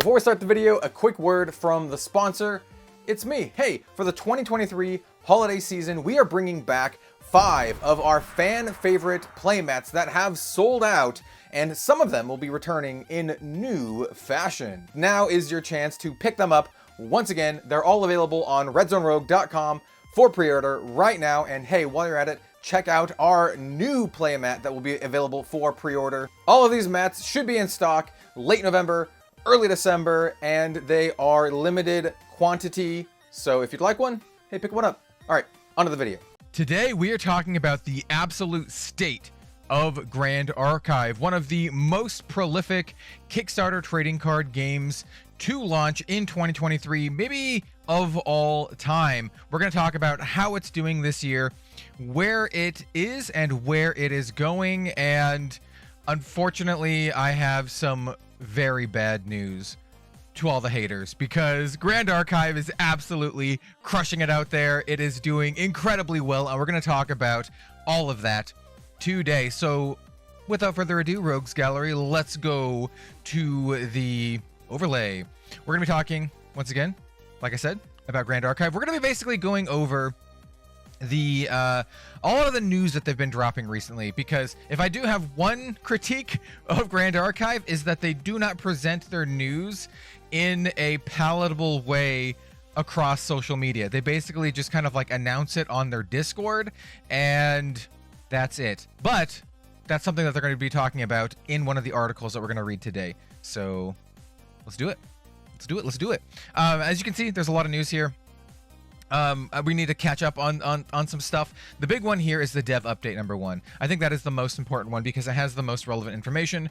Before we start the video, a quick word from the sponsor. It's me. Hey, for the 2023 holiday season, we are bringing back 5 of our fan favorite playmats that have sold out, and some of them will be returning in new fashion. Now is your chance to pick them up. Once again, they're all available on redzonerogue.com for pre-order right now. And hey, while you're at it, check out our new playmat that will be available for pre-order. All of these mats should be in stock late November, early December, and they are limited quantity. So if you'd like one, hey, pick one up. All right, onto the video. Today we are talking about the absolute state of Grand Archive, one of the most prolific Kickstarter trading card games to launch in 2023, maybe of all time. We're going to talk about how it's doing this year, where it is and where it is going, and unfortunately I have some very bad news to all the haters, because Grand Archive is absolutely crushing it out there. It is doing incredibly well, and we're going to talk about all of that today. So without further ado, Rogues Gallery, let's go to the overlay. We're going to be talking, once again, like I said, about Grand Archive. We're going to be basically going over the all of the news that they've been dropping recently, because if I do have one critique of Grand Archive, is that they do not present their news in a palatable way across social media. They basically just kind of like announce it on their Discord, and that's it. But that's something that they're going to be talking about in one of the articles that we're going to read today. So let's do it. Let's do it. As you can see, there's a lot of news here. We need to catch up on some stuff. The big one here is the dev update number 1. I think that is the most important one because it has the most relevant information.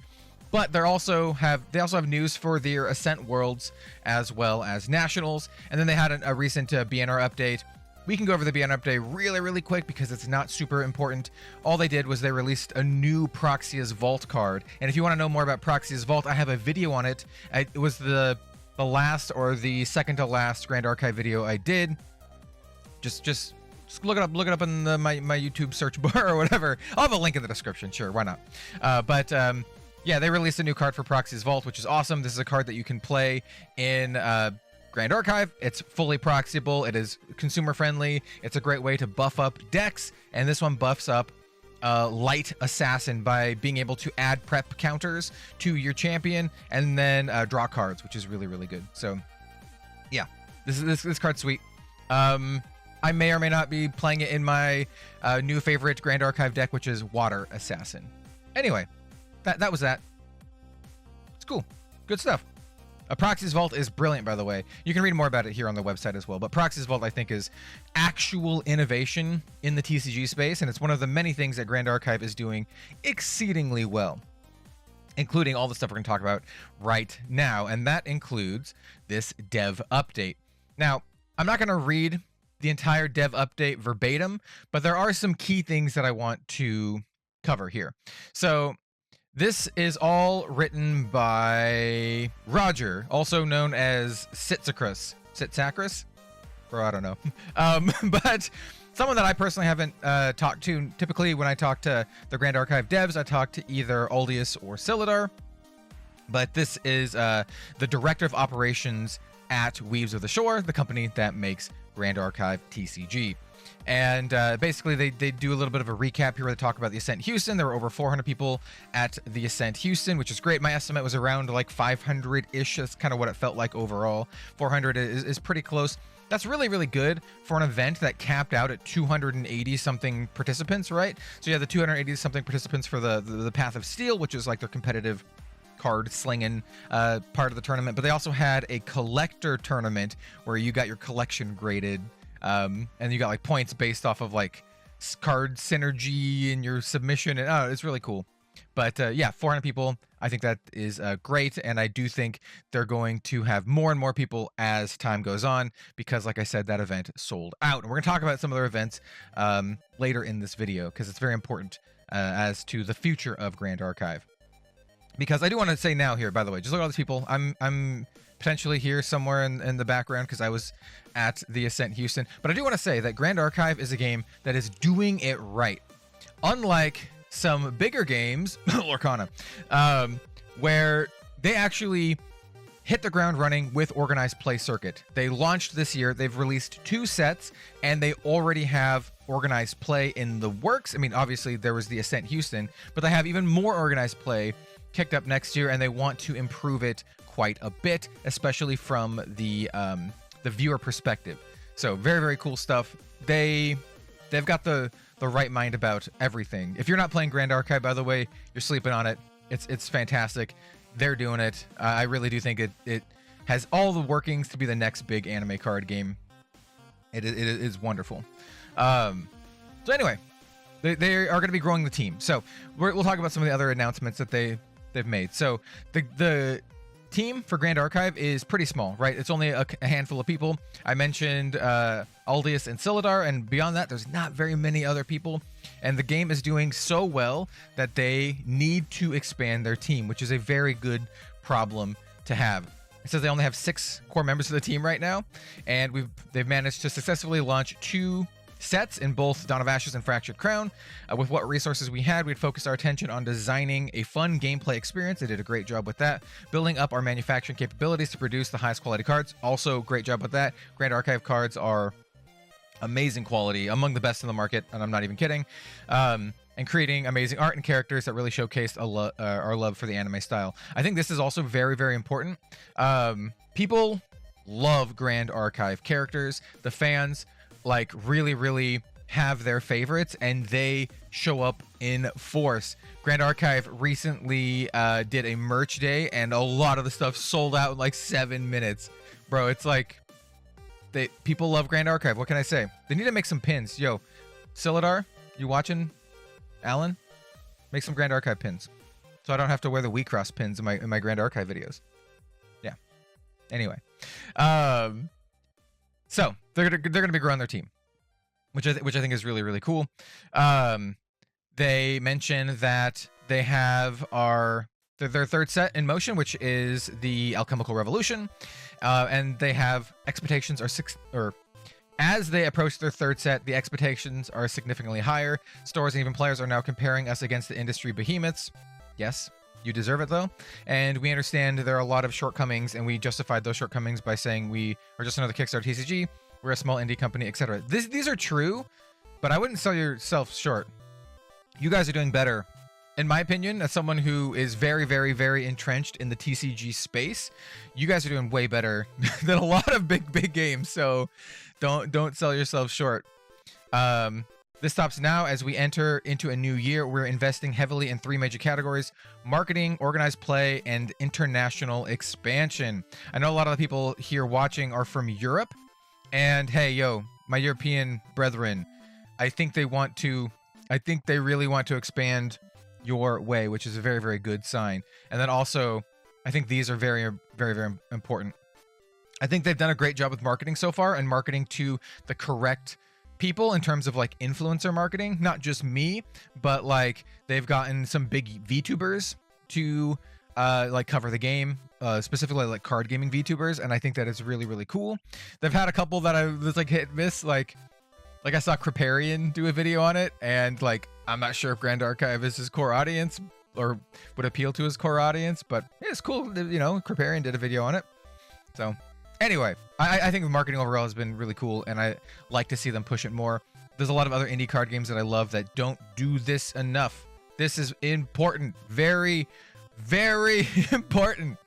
But they also have news for their Ascent Worlds as well as Nationals. And then they had a recent BNR update. We can go over the BNR update really quick because it's not super important. All they did was they released a new Proxia's Vault card. And if you want to know more about Proxia's Vault, I have a video on it. It was the last or the second to last Grand Archive video I did. Just look it up in my YouTube search bar or whatever. I'll have a link in the description. Sure, why not? Yeah, they released a new card for Proxia's Vault, which is awesome. This is a card that you can play in Grand Archive. It's fully proxiable. It is consumer friendly. It's a great way to buff up decks, and this one buffs up Light Assassin by being able to add prep counters to your champion and then draw cards, which is really good. So yeah, this card's sweet. I may or may not be playing it in my new favorite Grand Archive deck, which is Water Assassin. Anyway, that was that. It's cool. Good stuff. Proxia's Vault is brilliant, by the way. You can read more about it here on the website as well. But Proxia's Vault, I think, is actual innovation in the TCG space, and it's one of the many things that Grand Archive is doing exceedingly well, including all the stuff we're going to talk about right now, and that includes this dev update. Now, I'm not going to read the entire dev update verbatim, but there are some key things that I want to cover here. So this is all written by Roger, also known as Sitsacris, or I don't know. But someone that I personally haven't talked to. Typically when I talk to the Grand Archive devs, I talk to either Aldius or Silidar, but this is the Director of Operations at Weaves of the Shore, the company that makes Grand Archive TCG. And basically they do a little bit of a recap here where they talk about the Ascent Houston. There were over 400 people at the Ascent Houston, which is great. My estimate was around like 500-ish. That's kind of what it felt like overall. 400 is pretty close. That's really good for an event that capped out at 280 something participants, right? So you have the 280 something participants for the Path of Steel, which is like their competitive card slinging part of the tournament. But they also had a collector tournament where you got your collection graded, and you got like points based off of like card synergy and your submission, and it's really cool. But yeah, 400 people, I think that is great, and I do think they're going to have more and more people as time goes on, because like I said, that event sold out. And we're going to talk about some other events later in this video, because it's very important as to the future of Grand Archive. Because I do want to say now here, by the way, just look at all these people. I'm potentially here somewhere in the background because I was at the Ascent Houston. But I do want to say that Grand Archive is a game that is doing it right. Unlike some bigger games, Lorcana, where they actually hit the ground running with Organized Play Circuit. They launched this year. They've released 2 sets, and they already have Organized Play in the works. I mean, obviously there was the Ascent Houston, but they have even more Organized Play kicked up next year, and they want to improve it quite a bit, especially from the viewer perspective. So very, very cool stuff. They've got the right mind about everything. If you're not playing Grand Archive, by the way, you're sleeping on it. It's fantastic. They're doing it. I really do think it has all the workings to be the next big anime card game. It is wonderful. So anyway, they are going to be growing the team. So we'll talk about some of the other announcements that they've made. So the team for Grand Archive is pretty small, right? It's only a handful of people. I mentioned Aldius and Silidar, and beyond that, there's not very many other people. And the game is doing so well that they need to expand their team, which is a very good problem to have. It says they only have 6 core members of the team right now, and they've managed to successfully launch 2 sets in both Dawn of Ashes and Fractured Crown. With what resources we had, we'd focused our attention on designing a fun gameplay experience. They did a great job with that. Building up our manufacturing capabilities to produce the highest quality cards. Also, great job with that. Grand Archive cards are amazing quality, among the best in the market, and I'm not even kidding. And creating amazing art and characters that really showcased our love for the anime style. I think this is also very, very important. People love Grand Archive characters. The fans like really have their favorites, and they show up in force. Grand Archive recently did a merch day, and a lot of the stuff sold out in like 7 minutes. Bro, it's like people love Grand Archive. What can I say? They need to make some pins. Yo, Silidar, you watching? Alan, make some Grand Archive pins, so I don't have to wear the We Cross pins in my Grand Archive videos. Yeah. Anyway, so they're gonna be growing their team, which I think is really cool. They mentioned that they have their 3rd set in motion, which is the Alchemical Revolution, and they have expectations as they approach their 3rd set, the expectations are significantly higher. Stores and even players are now comparing us against the industry behemoths. Yes, you deserve it though. And we understand there are a lot of shortcomings, and we justified those shortcomings by saying we are just another Kickstarter TCG, we're a small indie company, etc. These are true, but I wouldn't sell yourself short. You guys are doing better. In my opinion, as someone who is very entrenched in the TCG space, you guys are doing way better than a lot of big games. So don't sell yourself short. This stops now as we enter into a new year. We're investing heavily in 3 major categories: marketing, organized play, and international expansion. I know a lot of the people here watching are from Europe, and hey, yo, my European brethren, I think they really want to expand your way, which is a very good sign. And then also, I think these are very important. I think they've done a great job with marketing so far, and marketing to the correct people in terms of like influencer marketing, not just me, but like they've gotten some big VTubers to like cover the game, specifically like card gaming VTubers, and I think that is really cool. They've had a couple that I was like hit miss, like I saw Kriparian do a video on it, and like I'm not sure if Grand Archive is his core audience or would appeal to his core audience, but it's cool. You know, Kriparian did a video on it. So anyway, I think the marketing overall has been really cool, and I like to see them push it more. There's a lot of other indie card games that I love that don't do this enough. This is important. Very important.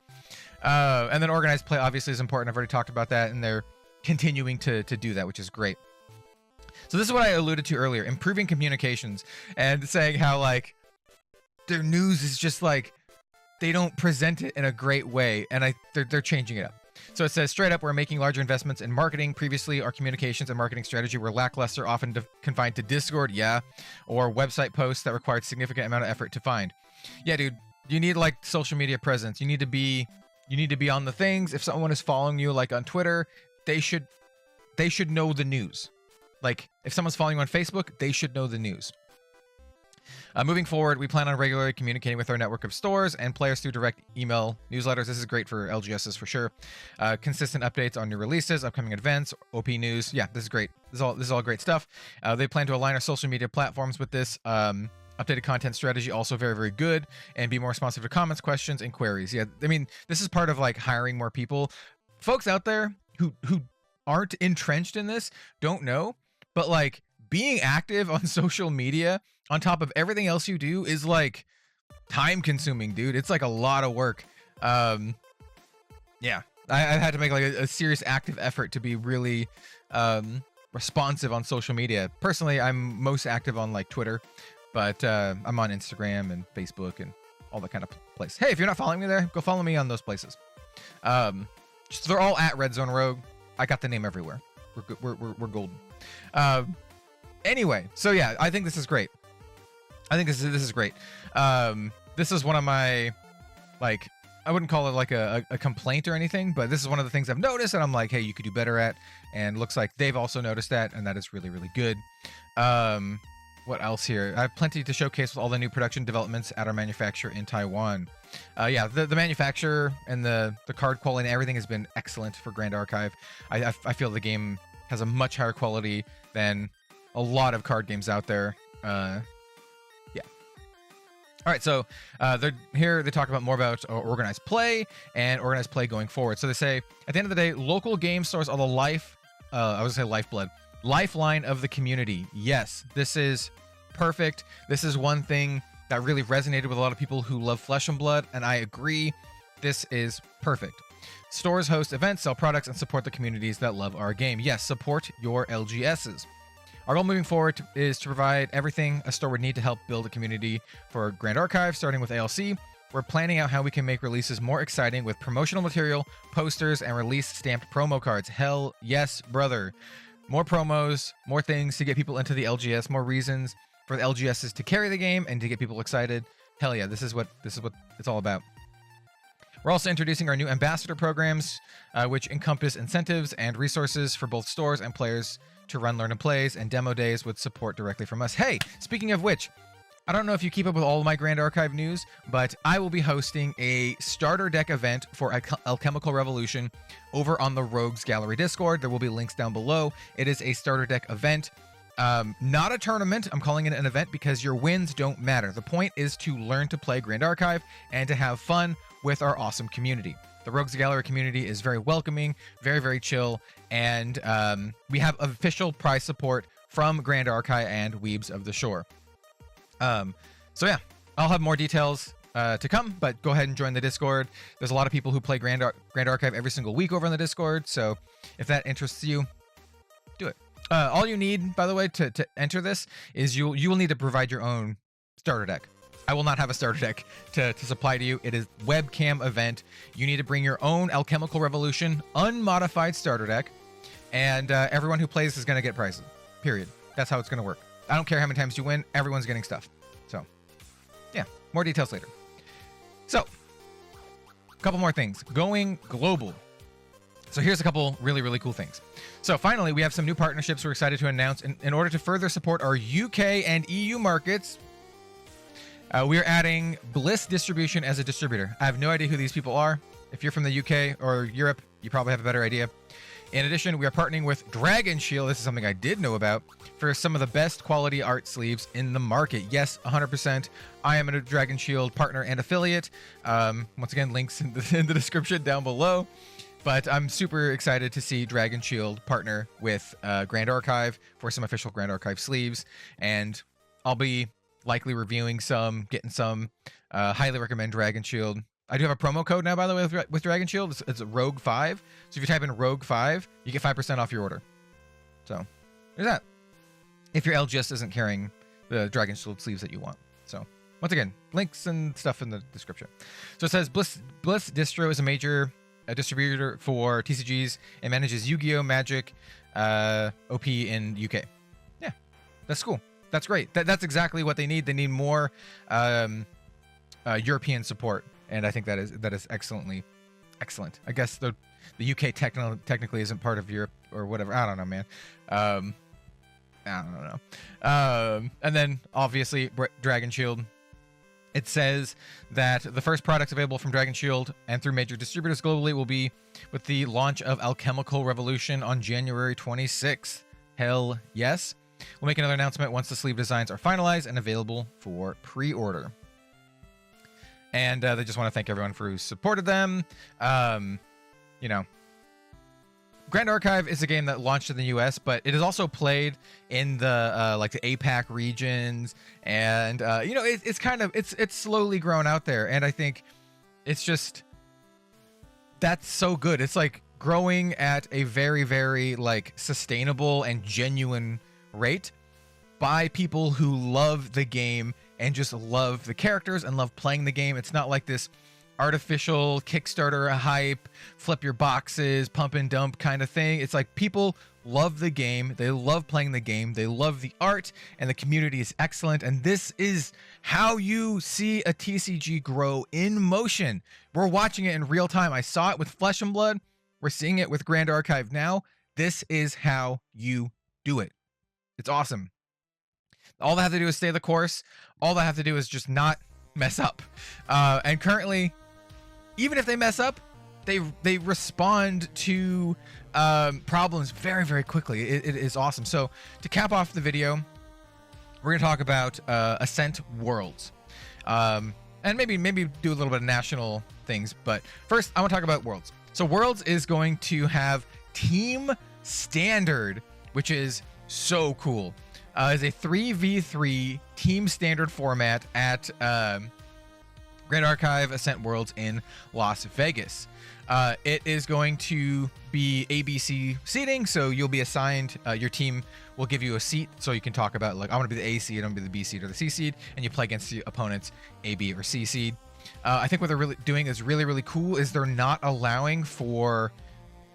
And then organized play obviously is important. I've already talked about that, and they're continuing to do that, which is great. So this is what I alluded to earlier, improving communications, and saying how like their news is just like they don't present it in a great way, and they're changing it up. So it says straight up, we're making larger investments in marketing. Previously, our communications and marketing strategy were lackluster, often confined to Discord, or website posts that required significant amount of effort to find. Yeah, dude, you need like social media presence. You need to be on the things. If someone is following you like on Twitter, they should know the news. Like if someone's following you on Facebook, they should know the news. Moving forward, we plan on regularly communicating with our network of stores and players through direct email newsletters. This is great for LGSs for sure. Consistent updates on new releases, upcoming events, OP news. Yeah, this is great. This is all great stuff. They plan to align our social media platforms with this. Updated content strategy, also very, very good. And be more responsive to comments, questions, and queries. Yeah, I mean, this is part of like hiring more people. Folks out there who aren't entrenched in this don't know, but like being active on social media on top of everything else you do is like time consuming, dude. It's like a lot of work. Yeah, I've had to make like a serious active effort to be really responsive on social media. Personally, I'm most active on like Twitter, but I'm on Instagram and Facebook and all that kind of place. Hey, if you're not following me there, go follow me on those places. So they're all at Red Zone Rogue. I got the name everywhere. We're golden. Anyway, so yeah, I think this is great. I think this is great. This is one of my, like, I wouldn't call it like a complaint or anything, but this is one of the things I've noticed and I'm like, hey, you could do better at. And looks like they've also noticed that, and that is really, really good. What else here? I have plenty to showcase with all the new production developments at our manufacturer in Taiwan. Yeah, the manufacturer and the card quality and everything has been excellent for Grand Archive. I feel the game has a much higher quality than a lot of card games out there. Yeah. All right, so they talk about more about organized play and organized play going forward. So they say, at the end of the day, local game stores are the lifeline of the community. Yes, this is perfect. This is one thing that really resonated with a lot of people who love Flesh and Blood, and I agree. This is perfect. Stores host events, sell products, and support the communities that love our game. Yes, support your LGSs. Our goal moving forward is to provide everything a store would need to help build a community for Grand Archive, starting with ALC. We're planning out how we can make releases more exciting with promotional material, posters, and release stamped promo cards. Hell yes, brother. More promos, more things to get people into the LGS, more reasons for the LGSs to carry the game and to get people excited. Hell yeah, this is what it's all about. We're also introducing our new ambassador programs, which encompass incentives and resources for both stores and players to run learn and plays, and demo days with support directly from us. Hey, speaking of which, I don't know if you keep up with all of my Grand Archive news, but I will be hosting a starter deck event for Alchemical Revolution over on the Rogues Gallery Discord. There will be links down below. It is a starter deck event. Not a tournament. I'm calling it an event because your wins don't matter. The point is to learn to play Grand Archive and to have fun with our awesome community. The Rogues Gallery community is very welcoming, very, very chill, and we have official prize support from Grand Archive and Weebs of the Shore. So yeah, I'll have more details to come, but go ahead and join the Discord. There's a lot of people who play Grand Archive every single week over on the Discord, so if that interests you, do it. All you need, by the way, to enter this is you will need to provide your own starter deck. I will not have a starter deck to supply to you. It is webcam event. You need to bring your own Alchemical Revolution unmodified starter deck, and everyone who plays is going to get prizes. Period. That's how it's going to work. I don't care how many times you win. Everyone's getting stuff. So, yeah, more details later. So, a couple more things. Going global. So here's a couple really, really cool things. So finally, we have some new partnerships we're excited to announce in order to further support our UK and EU markets. We are adding Bliss Distribution as a distributor. I have no idea who these people are. If you're from the UK or Europe, you probably have a better idea. In addition, we are partnering with Dragon Shield. This is something I did know about, for some of the best quality art sleeves in the market. Yes, 100%. I am a Dragon Shield partner and affiliate. Once again, links in the description down below. But I'm super excited to see Dragon Shield partner with Grand Archive for some official Grand Archive sleeves. And I'll be likely reviewing some, getting some. Highly recommend Dragon Shield. I do have a promo code now, by the way, with Dragon Shield. It's Rogue 5. So if you type in Rogue 5, you get 5% off your order. So there's that. If your LGS isn't carrying the Dragon Shield sleeves that you want. So once again, links and stuff in the description. So it says Bliss Distro is a major distributor for TCGs and manages Yu-Gi-Oh! Magic OP in UK. Yeah, that's cool. That's great. That's exactly what they need. They need more European support, and I think that is excellent. I guess the UK technically isn't part of Europe or whatever. I don't know, man. I don't know. And then obviously Dragon Shield. It says that the first products available from Dragon Shield and through major distributors globally will be with the launch of Alchemical Revolution on January 26th. Hell yes. We'll make another announcement once the sleeve designs are finalized and available for pre-order. And they just want to thank everyone for who supported them. You know, Grand Archive is a game that launched in the US, but it is also played in the like the APAC regions, and you know, it's kind of it's slowly grown out there, and I think it's just that's so good. It's like growing at a very, very like sustainable and genuine rate by people who love the game and just love the characters and love playing the game. It's not like this artificial Kickstarter hype, flip your boxes, pump and dump kind of thing. It's like people love the game, they love playing the game, they love the art, and the community is excellent. And this is how you see a TCG grow in motion. We're watching it in real time. I saw it with Flesh and Blood. We're seeing it with Grand Archive now. This is how you do it. It's awesome. All they have to do is stay the course. All they have to do is just not mess up. And currently, even if they mess up, they respond to problems very, very quickly. It is awesome. So to cap off the video, we're going to talk about Ascent Worlds. And maybe do a little bit of national things. But first, I want to talk about Worlds. So Worlds is going to have Team Standard, which is so cool. It's a 3v3 Team Standard format at Grand Archive Ascent Worlds in Las Vegas. It is going to be ABC seating, so you'll be assigned, your team will give you a seat so you can talk about, like, I want to be the A seed, I want to be the B seed or the C seed, and you play against the opponents A, B, or C seed. I think what they're really doing is really, really cool is they're not allowing for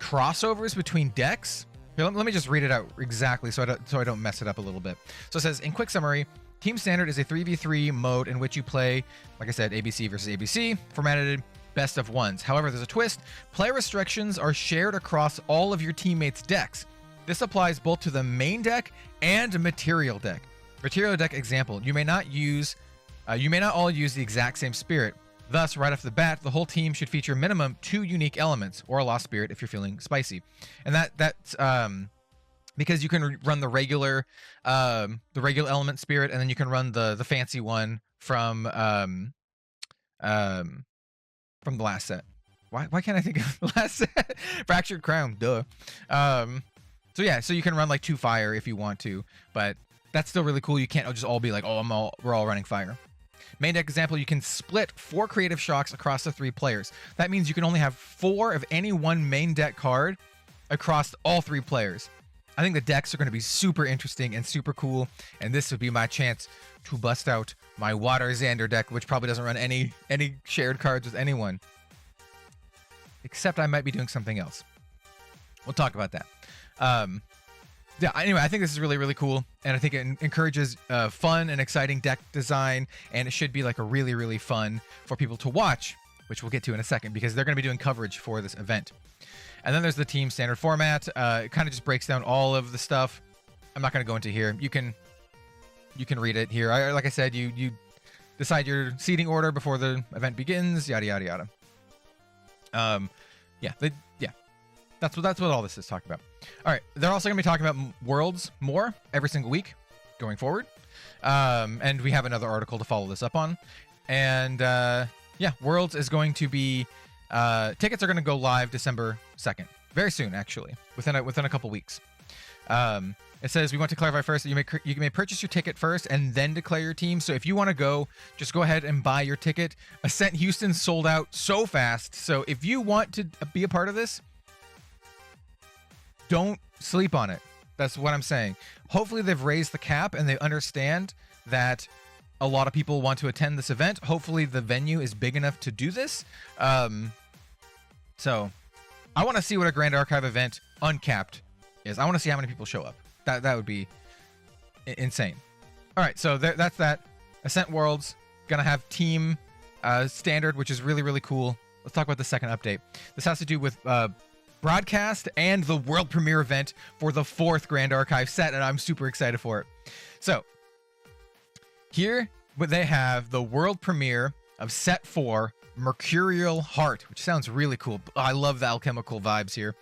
crossovers between decks. Here, let me just read it out exactly so I don't mess it up a little bit. So it says, in quick summary, Team Standard is a 3v3 mode in which you play, like I said, ABC versus ABC, formatted best of ones. However, there's a twist. Player restrictions are shared across all of your teammates' decks. This applies both to the main deck and material deck. Material deck example, you may not all use the exact same spirit. Thus, right off the bat, the whole team should feature minimum 2 unique elements, or a lost spirit if you're feeling spicy. And that's because you can run the regular element spirit, and then you can run the fancy one from the last set. Why can't I think of the last set? Fractured Crown, duh. So yeah, so you can run like 2 fire if you want to, but that's still really cool. You can't just all be like, oh, we're all running fire. Main deck example, you can split 4 creative shocks across the 3 players. That means you can only have 4 of any one main deck card across all 3 players. I think the decks are going to be super interesting and super cool, and this would be my chance to bust out my Water Xander deck, which probably doesn't run any shared cards with anyone. Except I might be doing something else. We'll talk about that. Yeah, anyway, I think this is really, really cool, and I think it encourages fun and exciting deck design, and it should be like a really, really fun for people to watch, which we'll get to in a second, because they're going to be doing coverage for this event. And then there's the Team Standard format. It kind of just breaks down all of the stuff. I'm not going to go into here. You can read it here. Like I said, you decide your seating order before the event begins, yada, yada, yada. Yeah. That's what all this is talking about. All right, they're also going to be talking about Worlds more every single week going forward. And we have another article to follow this up on. And yeah, Worlds is going to be tickets are going to go live December 2nd, very soon actually, within a couple weeks. It says, we want to clarify first that you may purchase your ticket first and then declare your team. So if you want to go, just go ahead and buy your ticket. Ascent Houston sold out so fast. So if you want to be a part of this, don't sleep on it. That's what I'm saying. Hopefully they've raised the cap and they understand that a lot of people want to attend this event. Hopefully the venue is big enough to do this. So I want to see what a Grand Archive event uncapped is. I want to see how many people show up. That would be insane. All right, so that's that. Ascent Worlds gonna have Team Standard, which is really, really cool. Let's talk about the second update. This has to do with broadcast and the world premiere event for the 4th Grand Archive set, and I'm super excited for it. So here they have the world premiere of Set 4, Mercurial Heart, which sounds really cool. I love the alchemical vibes here.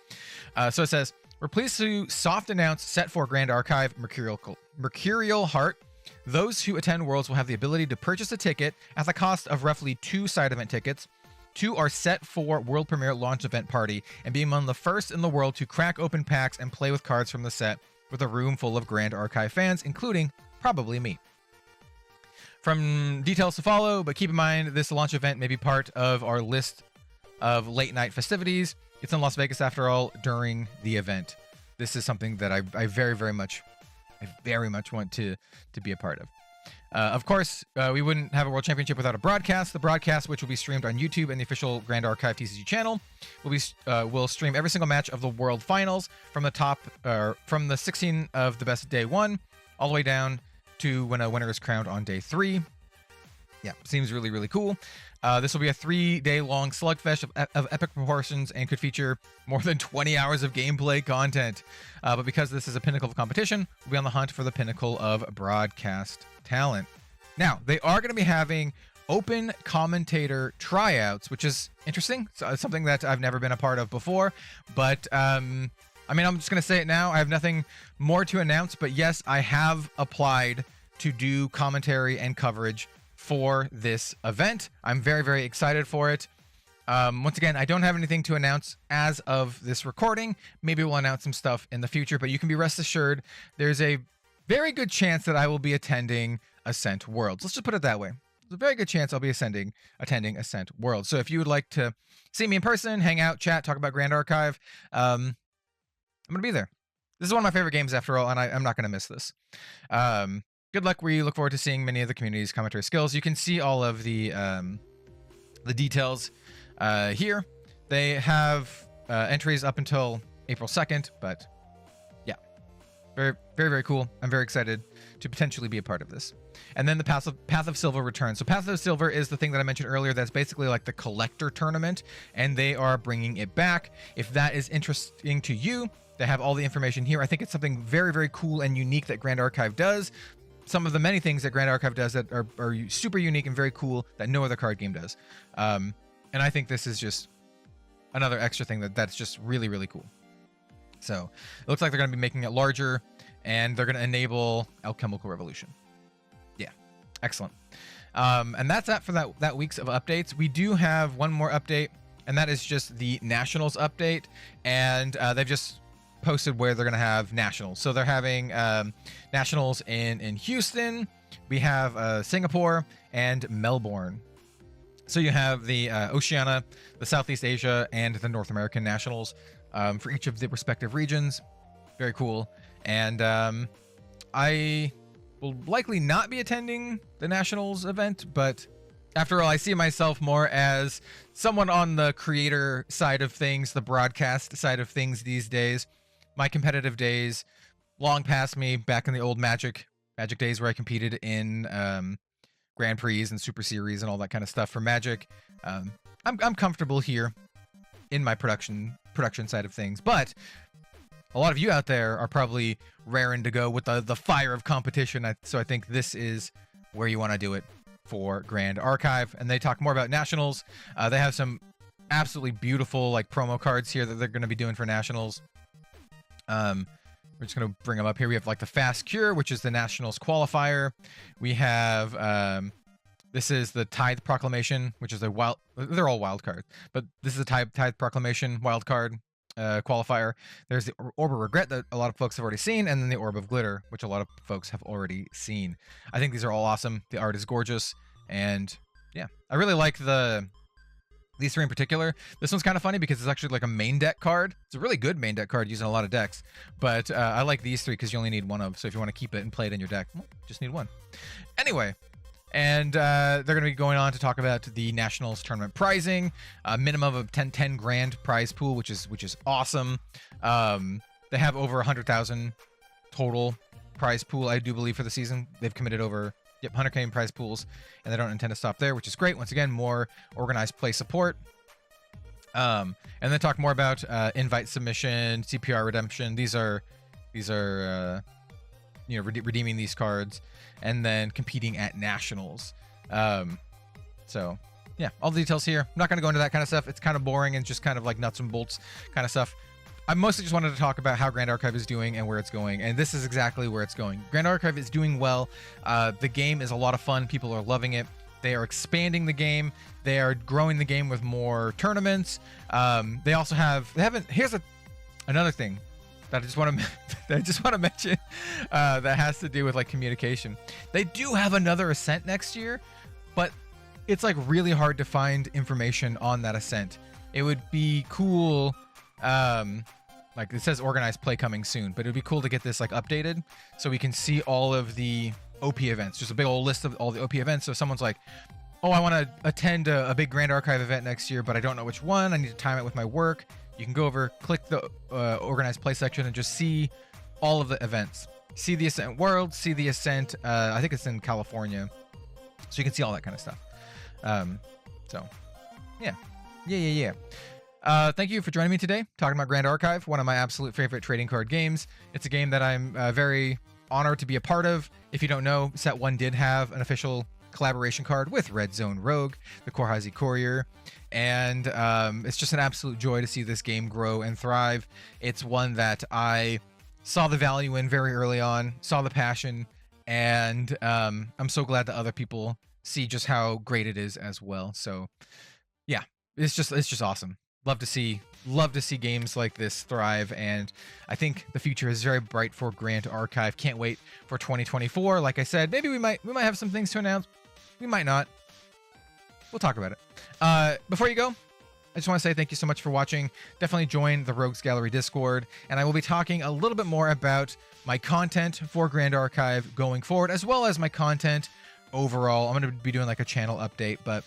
So it says, we're pleased to soft announce Set 4 Grand Archive Mercurial Heart. Those who attend Worlds will have the ability to purchase a ticket at the cost of roughly 2 side event tickets. 2 are set for World Premiere launch event party and be among the first in the world to crack open packs and play with cards from the set with a room full of Grand Archive fans, including probably me. From details to follow, but keep in mind this launch event may be part of our list of late night festivities. It's in Las Vegas after all during the event. This is something that I very much want to be a part of. Of course, we wouldn't have a World Championship without a broadcast. The broadcast, which will be streamed on YouTube and the official Grand Archive TCG channel, will stream every single match of the World Finals from the 16 of the best day 1 all the way down to when a winner is crowned on day 3. Yeah, seems really cool. This will be a 3-day-long slugfest of epic proportions and could feature more than 20 hours of gameplay content. But because this is a pinnacle of competition, we'll be on the hunt for the pinnacle of broadcast talent. Now, they are going to be having open commentator tryouts, which is interesting. So it's something that I've never been a part of before. But, I mean, I'm just going to say it now. I have nothing more to announce. But yes, I have applied to do commentary and coverage for this event. I'm very excited for it. Once again, I don't have anything to announce as of this recording. Maybe we'll announce some stuff in the future, but you can be rest assured there's a very good chance that I will be attending Ascent Worlds. Let's just put it that way. There's a very good chance I'll be attending Ascent Worlds. So if you would like to see me in person, hang out, chat, talk about Grand Archive, I'm going to be there. This is one of my favorite games after all, and I'm not going to miss this. Good luck. We look forward to seeing many of the community's commentary skills. You can see all of the details here. They have entries up until April 2nd, but yeah, very cool. I'm very excited to potentially be a part of this. And then the Path of Silver returns. So Path of Silver is the thing that I mentioned earlier. That's basically like the collector tournament, and they are bringing it back. If that is interesting to you, they have all the information here. I think it's something very cool and unique that Grand Archive does. Some of the many things that Grand Archive does that are super unique and very cool that no other card game does. And I think this is just another extra thing that's just really cool. So it looks like they're going to be making it larger, and they're going to enable Alchemical Revolution. Yeah, excellent. And that's that for that week's of updates. We do have one more update, and that is just the Nationals update. And they've just posted where they're going to have Nationals. So they're having Nationals in Houston. We have Singapore and Melbourne. So you have the Oceania, the Southeast Asia, and the North American Nationals for each of the respective regions. Very cool. And I will likely not be attending the Nationals event, but after all, I see myself more as someone on the creator side of things, the broadcast side of things these days. My competitive days long past me, back in the old Magic days where I competed in Grand Prix and Super Series and all that kind of stuff for Magic. I'm comfortable here in my production side of things, but a lot of you out there are probably raring to go with the fire of competition. So I think this is where you want to do it for Grand Archive. And they talk more about Nationals. They have some absolutely beautiful like promo cards here that they're going to be doing for Nationals. We're just going to bring them up here. We have like the Fast Cure, which is the Nationals qualifier. We have, this is the Tithe Proclamation, which is they're all wild cards, but this is a Tithe Proclamation wild card qualifier. There's the Orb of Regret that a lot of folks have already seen, and then the Orb of Glitter, which a lot of folks have already seen. I think these are all awesome. The art is gorgeous, and yeah, I really like these three in particular. This one's kind of funny because it's actually like a main deck card. It's a really good main deck card using a lot of decks, but I like these three because you only need one of. So if you want to keep it and play it in your deck, well, just need one. Anyway, and they're going to be going on to talk about the Nationals tournament pricing, a minimum of 10 grand prize pool, which is awesome. They have over 100,000 total prize pool, I do believe, for the season. They've committed over 100K prize pools, and they don't intend to stop there, which is great. Once again, more organized play support. And then talk more about invite submission, CPR redemption. These are redeeming these cards, and then competing at Nationals. So yeah, all the details here. I'm not going to go into that kind of stuff. It's kind of boring and just kind of like nuts and bolts kind of stuff. I mostly just wanted to talk about how Grand Archive is doing and where it's going, and this is exactly where it's going. Grand Archive is doing well. The game is a lot of fun. People are loving it. They are expanding the game. They are growing the game with more tournaments. They also have, here's another thing that I just want to mention that has to do with like communication. They do have another Ascent next year, but it's like really hard to find information on that Ascent. It would be cool. Like it says organized play coming soon, but it would be cool to get this like updated so we can see all of the OP events, just a big old list of all the OP events. So if someone's like, oh, I want to attend a big Grand Archive event next year, but I don't know which one, I need to time it with my work. You can go over, click the organized play section and just see all of the events. See the Ascent World, see the Ascent, I think it's in California. So you can see all that kind of stuff. So yeah. Thank you for joining me today, talking about Grand Archive, one of my absolute favorite trading card games. It's a game that I'm very honored to be a part of. If you don't know, Set 1 did have an official collaboration card with Red Zone Rogue, the Korhazi Courier, and it's just an absolute joy to see this game grow and thrive. It's one that I saw the value in very early on, saw the passion, and I'm so glad that other people see just how great it is as well. So yeah, it's just awesome. Love to see games like this thrive, and I think the future is very bright for Grand Archive. Can't wait for 2024. Like I said, maybe we might have some things to announce. We might not. We'll talk about it. Before you go, I just want to say thank you so much for watching. Definitely join the Rogues Gallery Discord, and I will be talking a little bit more about my content for Grand Archive going forward, as well as my content overall. I'm going to be doing like a channel update, but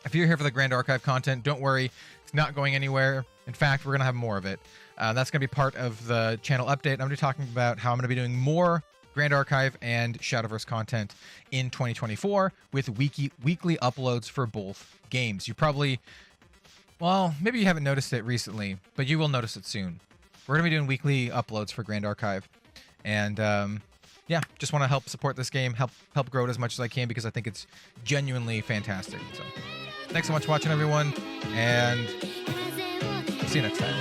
if you're here for the Grand Archive content, don't worry. It's not going anywhere. In fact, we're going to have more of it. That's going to be part of the channel update. I'm going to be talking about how I'm going to be doing more Grand Archive and Shadowverse content in 2024 with weekly uploads for both games. You probably, well, maybe you haven't noticed it recently, but you will notice it soon. We're going to be doing weekly uploads for Grand Archive. And yeah, just want to help support this game, help grow it as much as I can, because I think it's genuinely fantastic. So thanks so much for watching, everyone, and see you next time.